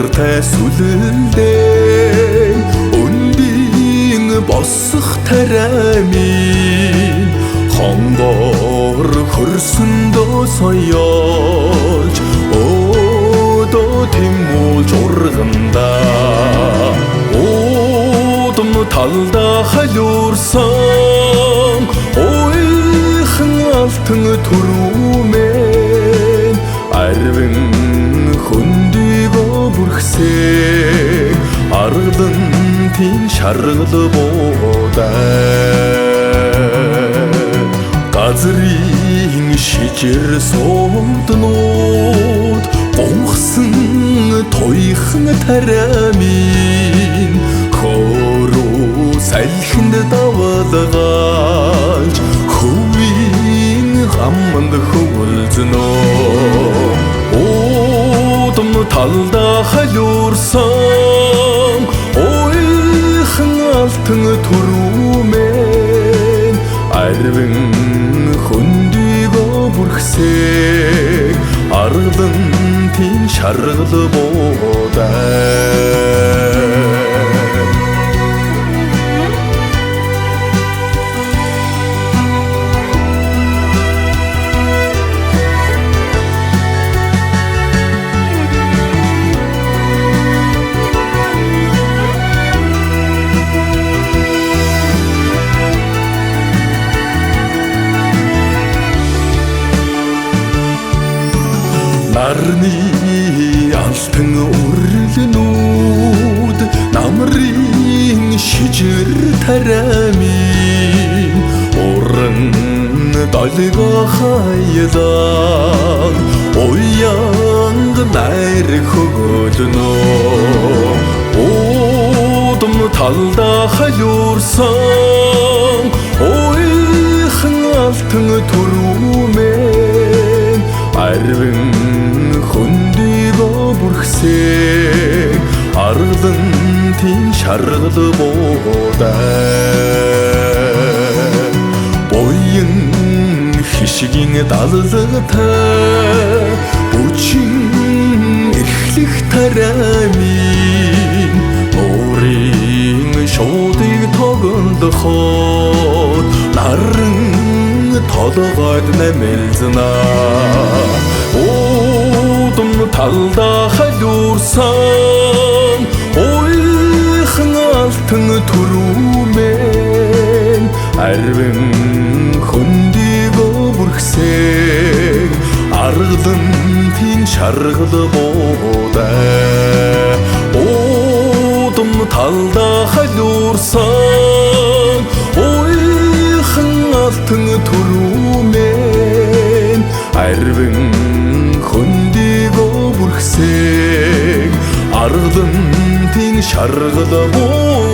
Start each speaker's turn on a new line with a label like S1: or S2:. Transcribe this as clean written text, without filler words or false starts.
S1: Дартай сүлэлдээ өндийн босох тарамын хонгор хөрсөндөө соёолж өдөө тэмүүлж урганда удам талда халиурсан ойхан алтан түрүүмэн арвин хөндийгөө бүрхсээ аргадан тийм шаргал буудай газрын шижир сууднууд гонхсон тойхон тарамын хоруу салхинд давалгаалж хөвийн хамманд хөвөлзнөө удам талда халиурсан ойхан алтан түрүүмэн арвин хөндийгөө бүрхсээ аргадан тийм шаргал буудай нарны алтан үрлэнүүд намрын шижир тарамын уран долго хайдан уянг найр хөгөлнөө удам талда халиурсан ойхан алтан түрүүмэн арвин хөндийгөө бүрхсээ аргадан тийм шаргал буудай буян хишгийн даллагтай бүчин эрхлэх тарамын өөрийн шуудыг тоглоход наран толгойд нэмэлзнаа удам талда халиурсан ойхан алтан түрүүмэн арвин хөндийгөө бүрхсээ аргадан тийм шаргал буудай удам талда халиурсан ойхан алтан түрүүмэн арвин хөндийгөө бүрхсээ аргадан тийм шаргал буудай